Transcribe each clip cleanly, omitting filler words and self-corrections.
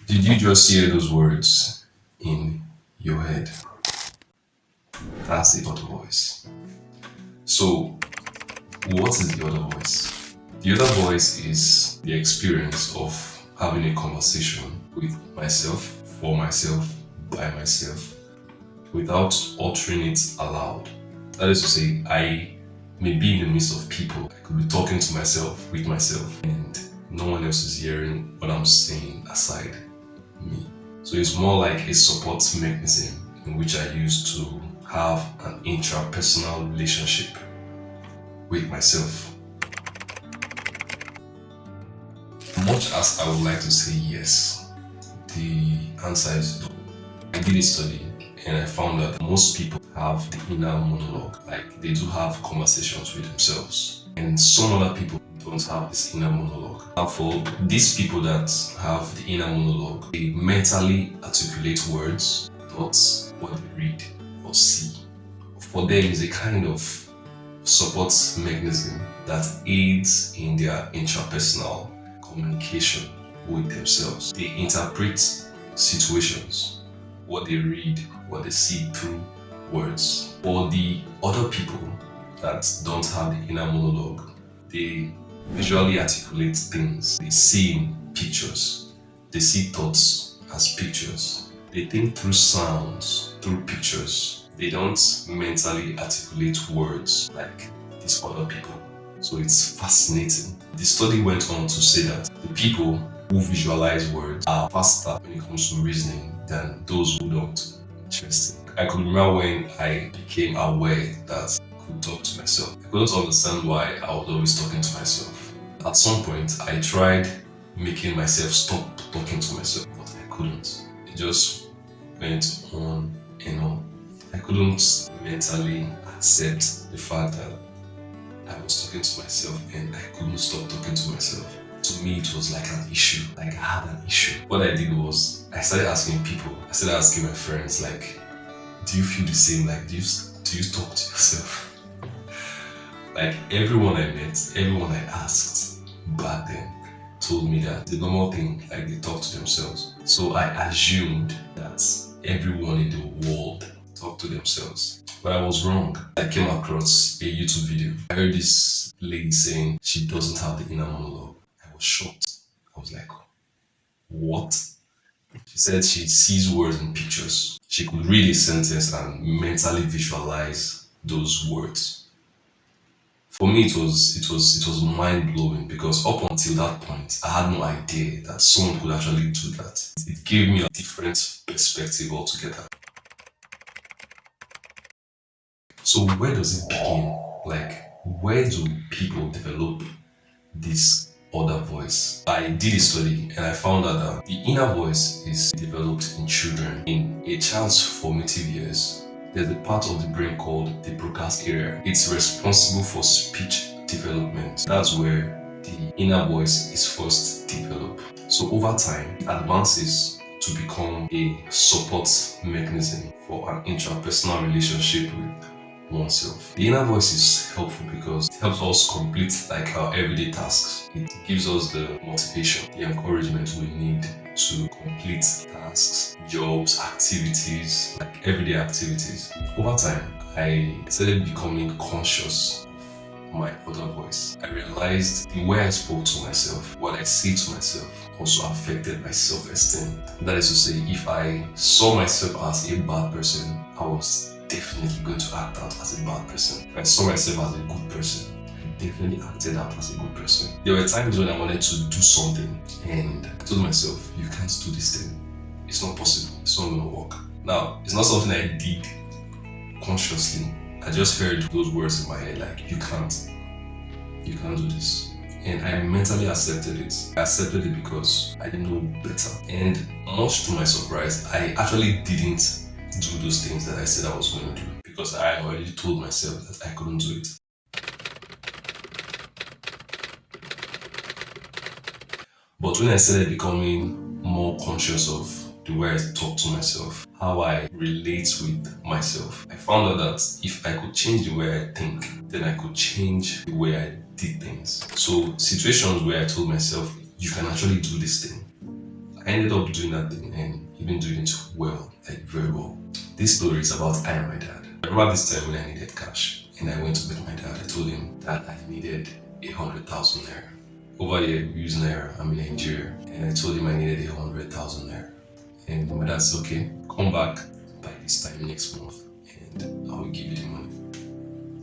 Did you just hear those words in your head? That's the other voice. So, what is the other voice? The other voice is the experience of having a conversation with myself, for myself, by myself, without uttering it aloud. That is to say, I may be in the midst of people. I could be talking to myself, with myself, and no one else is hearing what I'm saying aside me. So it's more like a support mechanism in which I use to have an intrapersonal relationship with myself. Much as I would like to say yes, the answer is no. I did a study and I found that most people have the inner monologue, like they do have conversations with themselves, and some other people don't have this inner monologue. Now, for these people that have the inner monologue, they mentally articulate words, not what they read or see. For them, it's a kind of support mechanism that aids in their intrapersonal communication with themselves. They interpret situations, what they read, what they see through words. For the other people that don't have the inner monologue, they visually articulate things. They see in pictures. They see thoughts as pictures. They think through sounds, through pictures. They don't mentally articulate words like these other people. So it's fascinating. The study went on to say that the people who visualize words are faster when it comes to reasoning than those who don't. Interesting. I could remember when I became aware that I could talk to myself. I couldn't understand why I was always talking to myself. At some point, I tried making myself stop talking to myself, but I couldn't. It just went on and on. I couldn't mentally accept the fact that I was talking to myself and I couldn't stop talking to myself. To me, it was like an issue. Like I had an issue. What I did was I started asking people. I started asking my friends, like, do you feel the same? Like, do you talk to yourself? Like everyone I met, everyone I asked back then told me that the normal thing, like they talk to themselves. So I assumed that everyone in the world talk to themselves. But I was wrong. I came across a YouTube video. I heard this lady saying she doesn't have the inner monologue. I was shocked. I was like, what? She said she sees words in pictures. She could read a sentence and mentally visualize those words. For me, it was mind blowing because up until that point, I had no idea that someone could actually do that. It gave me a different perspective altogether. So where does it begin? Like, where do people develop this other voice? I did a study and I found out that the inner voice is developed in children. In a child's formative years, there's a part of the brain called the Broca's area. It's responsible for speech development. That's where the inner voice is first developed. So over time, it advances to become a support mechanism for an intrapersonal relationship with oneself. The inner voice is helpful because it helps us complete like our everyday tasks. It gives us the motivation, the encouragement we need to complete tasks, jobs, activities, like everyday activities. Over time, I started becoming conscious of my other voice. I realized the way I spoke to myself, what I say to myself, also affected my self-esteem. That is to say, if I saw myself as a bad person, I was definitely going to act out as a bad person. If I saw myself as a good person, I definitely acted out as a good person. There were times when I wanted to do something and I told myself, you can't do this thing. It's not possible. It's not going to work. Now, it's not something I did consciously. I just heard those words in my head like, you can't do this. And I mentally accepted it. I accepted it because I didn't know better. And much to my surprise, I actually didn't do those things that I said I was going to do because I already told myself that I couldn't do it. But when I started becoming more conscious of the way I talk to myself, how I relate with myself, I found out that if I could change the way I think, then I could change the way I did things. So situations where I told myself, you can actually do this thing, I ended up doing that thing and even doing it well, like very well. This story is about I and my dad. I remember this time when I needed cash and I went to meet my dad. I told him that I needed 100,000 naira. Over here, we use naira. I'm in Nigeria, and I told him I needed 100,000 naira. And my dad said, "Okay, come back by this time next month, and I will give you the money."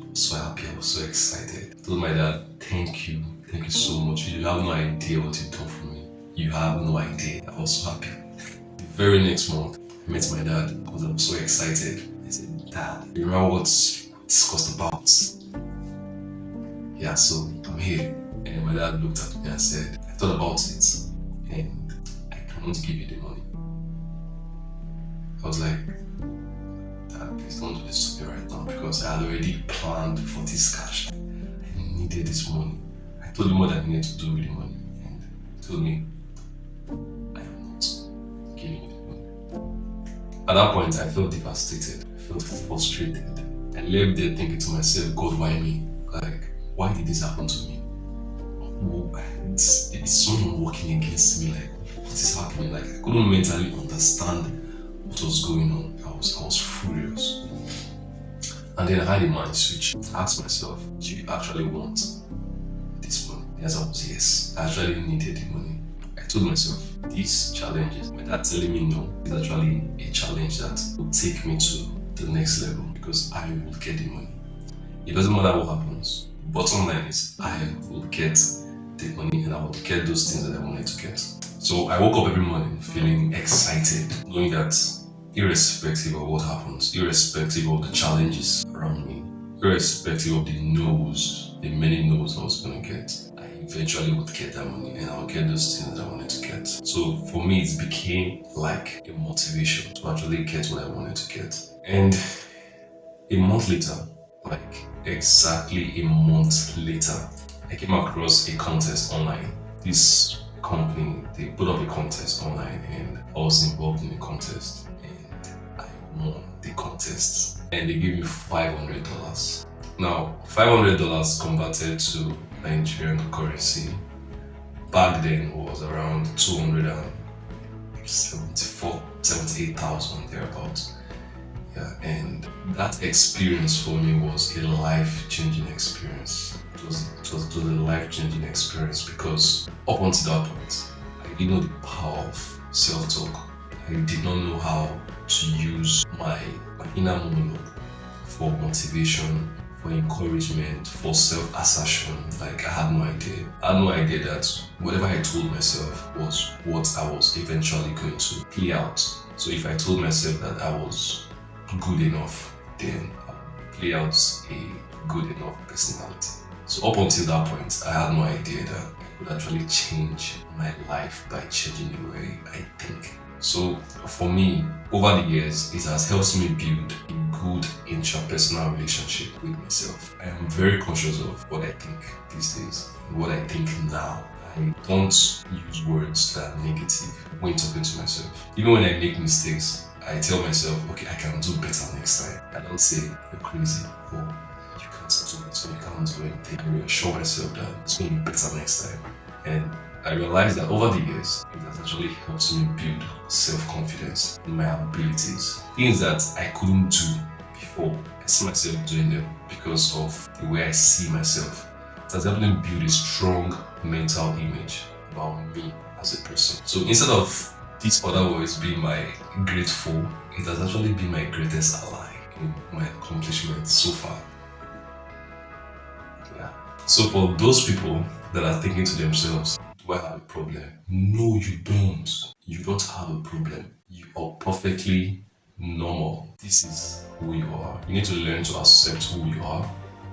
I was so happy. I was so excited. I told my dad, thank you so much. You have no idea what you've done for me. You have no idea." I was so happy. The very next month, I met my dad because I was so excited. I said, "Dad, you remember what this cost about?" "Yeah, so I'm here." And my dad looked at me and said, "I thought about it and I cannot give you the money." I was like, "Dad, please don't do this to me right now because I had already planned for this cash. I needed this money." I told him what I needed to do with the money and he told me, "I am not giving you the money." At that point, I felt devastated. I felt frustrated. I left there thinking to myself, "God, why me? Like, why did this happen to me? It's someone working against me. Like, what is happening?" Like, I couldn't mentally understand what was going on. I was furious. And then I had a mind switch. I asked myself, "Do you actually want this money?" The answer was yes. I actually needed the money. I told myself, these challenges, my dad telling me no, is actually a challenge that will take me to the next level because I will get the money. It doesn't matter what happens. Bottom line is I will get the money and I will get those things that I wanted to get. So I woke up every morning feeling excited, knowing that irrespective of what happens, irrespective of the challenges around me, irrespective of the no's, the many no's I was going to get, I eventually would get that money and I'll get those things that I wanted to get. So for me, it became like a motivation to actually get what I wanted to get. And a month later, like exactly a month later, I came across a contest online. This company, they put up a contest online and I was involved in the contest and I won the contest and they gave me $500. Now, $500 converted to Nigerian currency back then was around 278,000 thereabouts. Yeah, and that experience for me was a life-changing experience. It was a life-changing experience because up until that point, I didn't know the power of self-talk. I did not know how to use my inner monologue for motivation, for encouragement, for self-assertion. Like, I had no idea. I had no idea that whatever I told myself was what I was eventually going to play out. So if I told myself that I was good enough, then I would play out a good enough personality. So up until that point, I had no idea that I could actually change my life by changing the way I think. So for me, over the years, it has helped me build a good interpersonal relationship with myself. I am very conscious of what I think these days, what I think now. I don't use words that are negative when talking to myself. Even when I make mistakes, I tell myself, okay, I can do better next time. I don't say, "You're crazy," or "You can't do it," so you can't do anything. I reassure myself that it's going to be better next time. And I realized that over the years, it has actually helped me build self-confidence in my abilities. Things that I couldn't do before, I see myself doing them because of the way I see myself. It has helped me build a strong mental image about me as a person. So instead of this other voice being my great foe, it has actually been my greatest ally in my accomplishments so far. Yeah. So for those people that are thinking to themselves, "Do I have a problem?" No, you don't. You don't have a problem. You are perfectly normal. This is who you are. You need to learn to accept who you are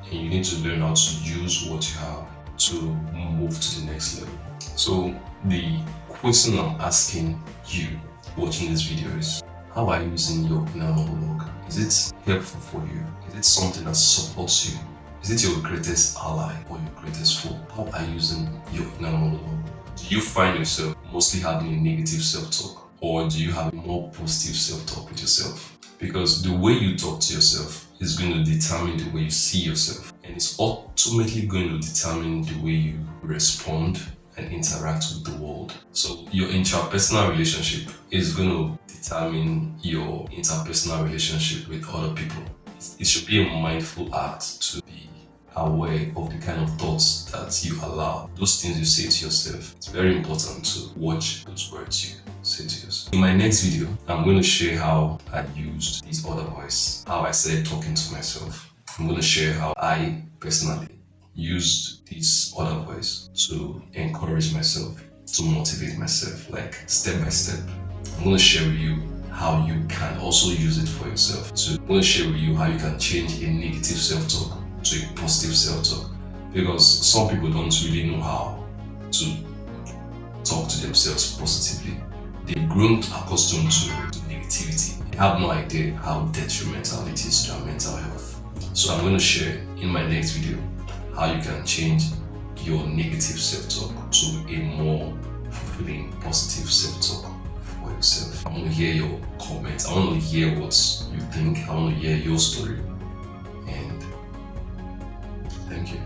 and you need to learn how to use what you have to move to the next level. So the question I'm asking you watching this video is, how are you using your inner monologue? Is it helpful for you? Is it something that supports you? Is it your greatest ally or your greatest foe? How are you using your inner monologue? Do you find yourself mostly having a negative self-talk, or do you have a more positive self-talk with yourself? Because the way you talk to yourself is going to determine the way you see yourself, and it's ultimately going to determine the way you respond and interact with the world. So your intrapersonal relationship is going to determine your interpersonal relationship with other people. It should be a mindful act to be aware of the kind of thoughts that you allow, those things you say to yourself. It's very important to watch those words you say to yourself. In my next video, I'm going to share how I used this other voice, how I started talking to myself. I'm going to share how I personally used this other voice to encourage myself, to motivate myself, like step by step. I'm going to share with you how you can also use it for yourself. So I'm going to share with you how you can change a negative self-talk to a positive self-talk, because some people don't really know how to talk to themselves positively. They've grown accustomed to negativity. They have no idea how detrimental it is to their mental health. So I'm going to share in my next video how you can change your negative self-talk to a more fulfilling positive self-talk for yourself. I want to hear your comments. I want to hear what you think. I want to hear your story. And thank you.